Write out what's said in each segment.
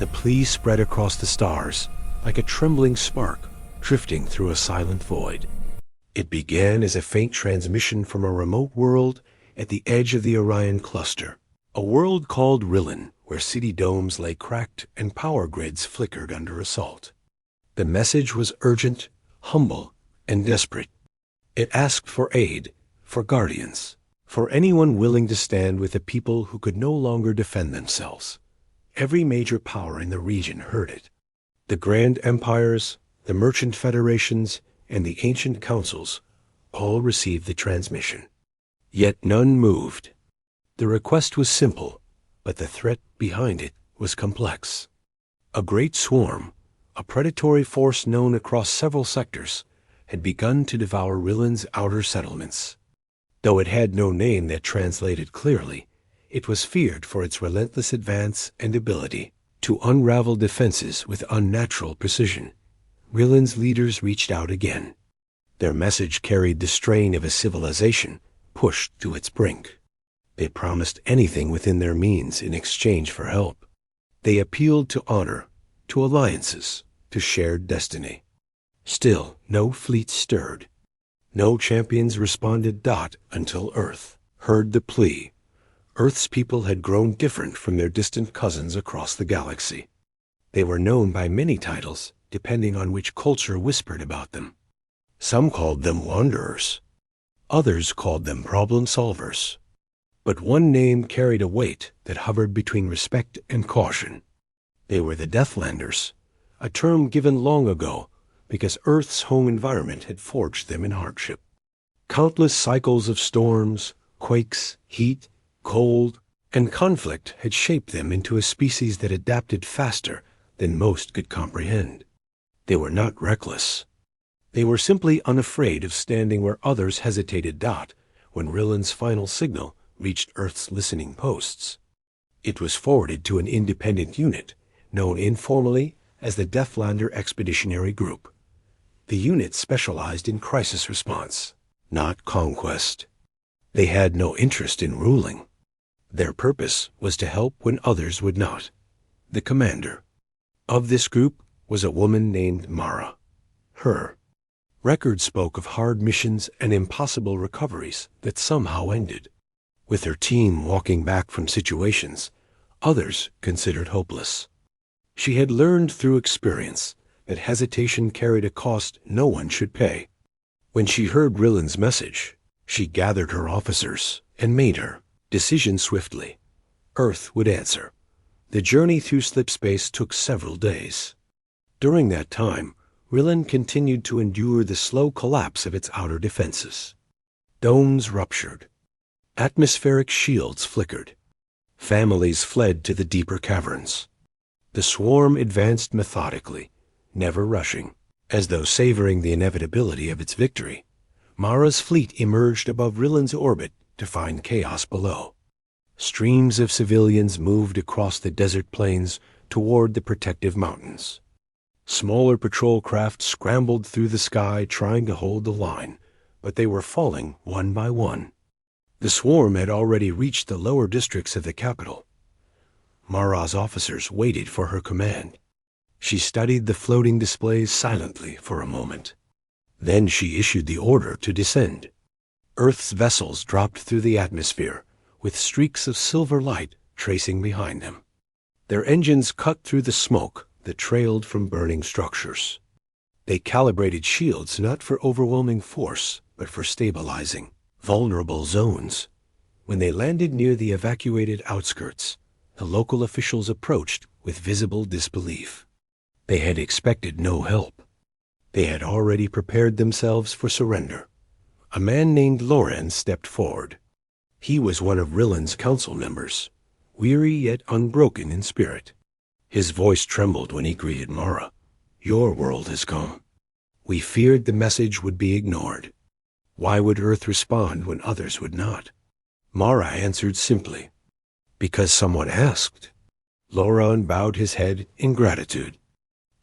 The plea spread across the stars, like a trembling spark drifting through a silent void. It began as a faint transmission from a remote world at the edge of the Orion cluster, a world called Rillan, where city domes lay cracked and power grids flickered under assault. The message was urgent, humble, and desperate. It asked for aid, for guardians, for anyone willing to stand with the people who could no longer defend themselves. Every major power in the region heard it. The grand empires, the merchant federations, and the ancient councils all received the transmission. Yet none moved. The request was simple, but the threat behind it was complex. A great swarm, a predatory force known across several sectors, had begun to devour Rillan's outer settlements. Though it had no name that translated clearly, it was feared for its relentless advance and ability to unravel defenses with unnatural precision. Rillan's leaders reached out again. Their message carried the strain of a civilization pushed to its brink. They promised anything within their means in exchange for help. They appealed to honor, to alliances, to shared destiny. Still, no fleet stirred. No champions responded until Earth heard the plea. Earth's people had grown different from their distant cousins across the galaxy. They were known by many titles, depending on which culture whispered about them. Some called them wanderers. Others called them problem solvers. But one name carried a weight that hovered between respect and caution. They were the Deathlanders, a term given long ago because Earth's home environment had forged them in hardship. Countless cycles of storms, quakes, heat, cold, and conflict had shaped them into a species that adapted faster than most could comprehend. They were not reckless. They were simply unafraid of standing where others hesitated when Rillan's final signal reached Earth's listening posts. It was forwarded to an independent unit, known informally as the Deathlander Expeditionary Group. The unit specialized in crisis response, not conquest. They had no interest in ruling. Their purpose was to help when others would not. The commander of this group was a woman named Mara. Her record spoke of hard missions and impossible recoveries that somehow ended. With her team walking back from situations others considered hopeless. She had learned through experience that hesitation carried a cost no one should pay. When she heard Rillan's message, she gathered her officers and made her decision swiftly. Earth would answer. The journey through slipspace took several days. During that time, Rillan continued to endure the slow collapse of its outer defenses. Domes ruptured. Atmospheric shields flickered. Families fled to the deeper caverns. The swarm advanced methodically, never rushing, as though savoring the inevitability of its victory. Mara's fleet emerged above Rillan's orbit to find chaos below. Streams of civilians moved across the desert plains toward the protective mountains. Smaller patrol craft scrambled through the sky trying to hold the line, but they were falling one by one. The swarm had already reached the lower districts of the capital. Mara's officers waited for her command. She studied the floating displays silently for a moment. Then she issued the order to descend. Earth's vessels dropped through the atmosphere, with streaks of silver light tracing behind them. Their engines cut through the smoke that trailed from burning structures. They calibrated shields not for overwhelming force, but for stabilizing vulnerable zones. When they landed near the evacuated outskirts, the local officials approached with visible disbelief. They had expected no help. They had already prepared themselves for surrender. A man named Rillan stepped forward. He was one of Rillan's council members, weary yet unbroken in spirit. His voice trembled when he greeted Mara. "Your world has come. We feared the message would be ignored. Why would Earth respond when others would not?" Mara answered simply, "Because someone asked." Rillan bowed his head in gratitude.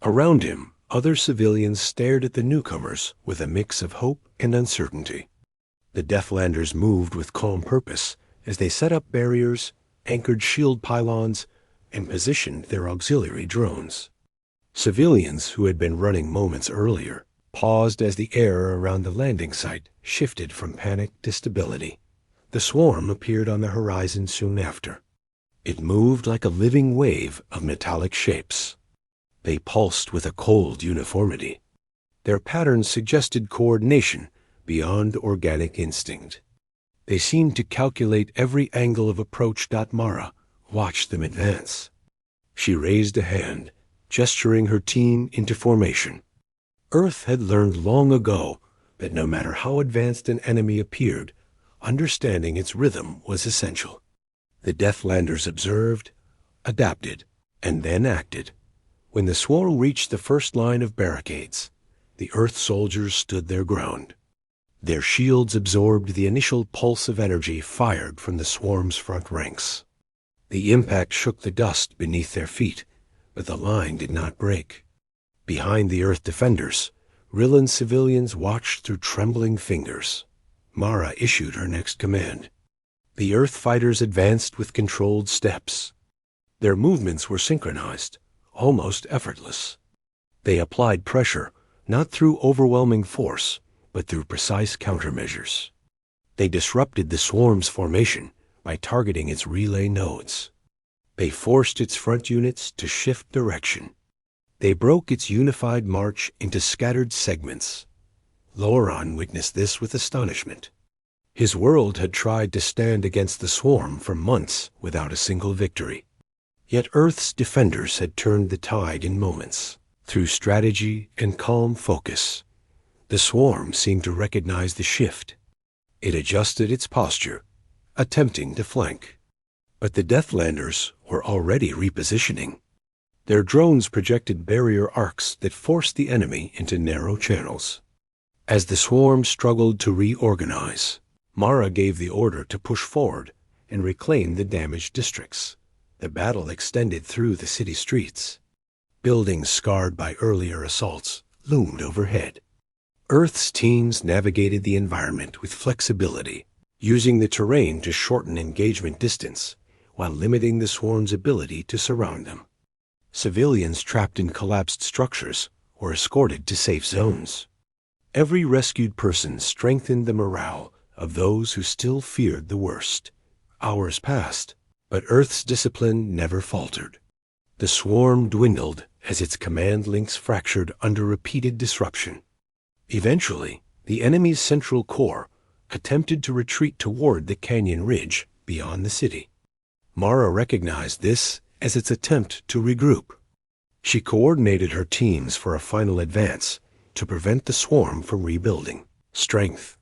Around him, other civilians stared at the newcomers with a mix of hope and uncertainty. The Deathlanders moved with calm purpose as they set up barriers, anchored shield pylons, and positioned their auxiliary drones. Civilians who had been running moments earlier paused as the air around the landing site shifted from panic to stability. The swarm appeared on the horizon soon after. It moved like a living wave of metallic shapes. They pulsed with a cold uniformity. Their patterns suggested coordination beyond organic instinct. They seemed to calculate every angle of approach. Mara watched them advance. She raised a hand, gesturing her team into formation. Earth had learned long ago that no matter how advanced an enemy appeared, understanding its rhythm was essential. The Deathlanders observed, adapted, and then acted. When the swarm reached the first line of barricades, the Earth soldiers stood their ground. Their shields absorbed the initial pulse of energy fired from the swarm's front ranks. The impact shook the dust beneath their feet, but the line did not break. Behind the Earth defenders, Rillan civilians watched through trembling fingers. Mara issued her next command. The Earth fighters advanced with controlled steps. Their movements were synchronized, almost effortless. They applied pressure, not through overwhelming force, but through precise countermeasures. They disrupted the swarm's formation by targeting its relay nodes. They forced its front units to shift direction. They broke its unified march into scattered segments. Rillan witnessed this with astonishment. His world had tried to stand against the swarm for months without a single victory. Yet Earth's defenders had turned the tide in moments. Through strategy and calm focus, the swarm seemed to recognize the shift. It adjusted its posture, attempting to flank. But the Deathlanders were already repositioning. Their drones projected barrier arcs that forced the enemy into narrow channels. As the swarm struggled to reorganize, Mara gave the order to push forward and reclaim the damaged districts. The battle extended through the city streets. Buildings scarred by earlier assaults loomed overhead. Earth's teams navigated the environment with flexibility, using the terrain to shorten engagement distance while limiting the swarm's ability to surround them. Civilians trapped in collapsed structures were escorted to safe zones. Every rescued person strengthened the morale of those who still feared the worst. Hours passed, but Earth's discipline never faltered. The swarm dwindled as its command links fractured under repeated disruption. Eventually, the enemy's central core attempted to retreat toward the canyon ridge beyond the city. Mara recognized this as its attempt to regroup. She coordinated her teams for a final advance to prevent the swarm from rebuilding. Strength,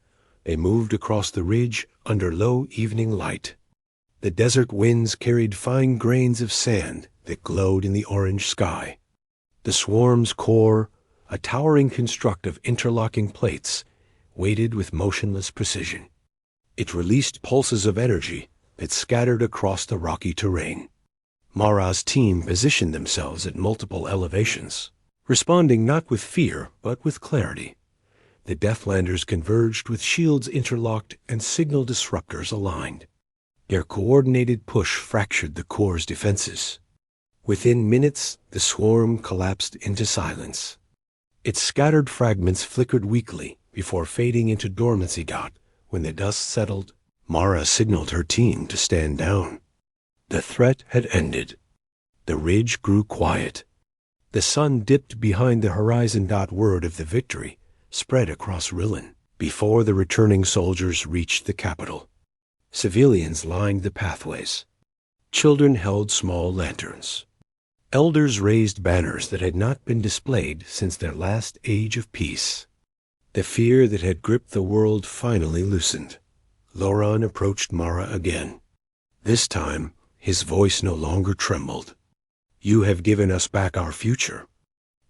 they moved across the ridge under low evening light. The desert winds carried fine grains of sand that glowed in the orange sky. The swarm's core, a towering construct of interlocking plates, waited with motionless precision. It released pulses of energy that scattered across the rocky terrain. Mara's team positioned themselves at multiple elevations, responding not with fear but with clarity. The Deathlanders converged with shields interlocked and signal disruptors aligned. Their coordinated push fractured the core's defenses. Within minutes, the swarm collapsed into silence. Its scattered fragments flickered weakly before fading into dormancy. When the dust settled, Mara signaled her team to stand down. The threat had ended. The ridge grew quiet. The sun dipped behind the horizon. Word of the victory spread across Rillan before the returning soldiers reached the capital. Civilians lined the pathways. Children held small lanterns. Elders raised banners that had not been displayed since their last age of peace. The fear that had gripped the world finally loosened. Rillan approached Mara again. This time, his voice no longer trembled. "You have given us back our future.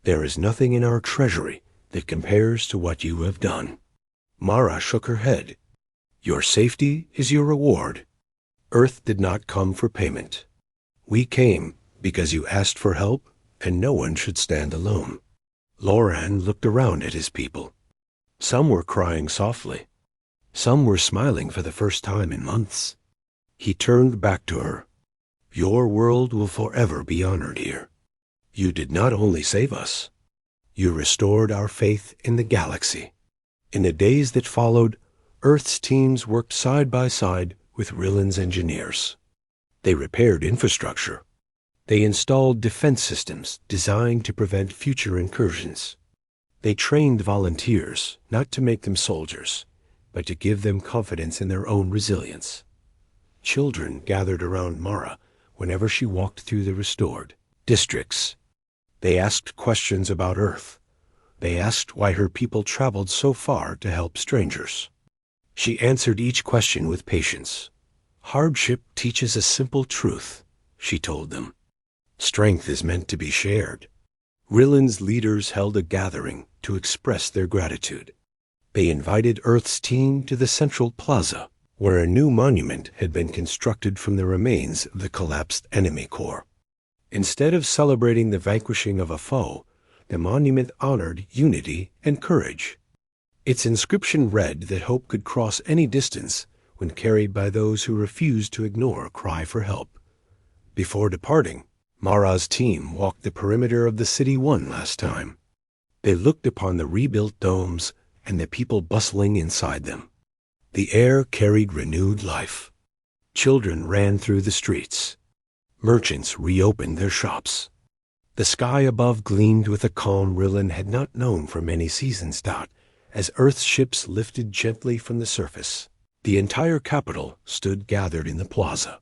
There is nothing in our treasury that compares to what you have done." Mara shook her head. "Your safety is your reward. Earth did not come for payment. We came because you asked for help, and no one should stand alone." Rillan looked around at his people. Some were crying softly. Some were smiling for the first time in months. He turned back to her. Your world will forever be honored here. You did not only save us, you restored our faith in the galaxy. In the days that followed, Earth's teams worked side by side with Rillan's engineers. They repaired infrastructure. They installed defense systems designed to prevent future incursions. They trained volunteers not to make them soldiers, but to give them confidence in their own resilience. Children gathered around Mara whenever she walked through the restored districts. They asked questions about Earth. They asked why her people traveled so far to help strangers. She answered each question with patience. Hardship teaches a simple truth, she told them. Strength is meant to be shared. Rillan's leaders held a gathering to express their gratitude. They invited Earth's team to the central plaza, where a new monument had been constructed from the remains of the collapsed enemy corps. Instead of celebrating the vanquishing of a foe, the monument honored unity and courage. Its inscription read that hope could cross any distance when carried by those who refused to ignore a cry for help. Before departing, Mara's team walked the perimeter of the city one last time. They looked upon the rebuilt domes and the people bustling inside them. The air carried renewed life. Children ran through the streets. Merchants reopened their shops. The sky above gleamed with a calm Rillan had not known for many seasons. As Earth's ships lifted gently from the surface, the entire capital stood gathered in the plaza.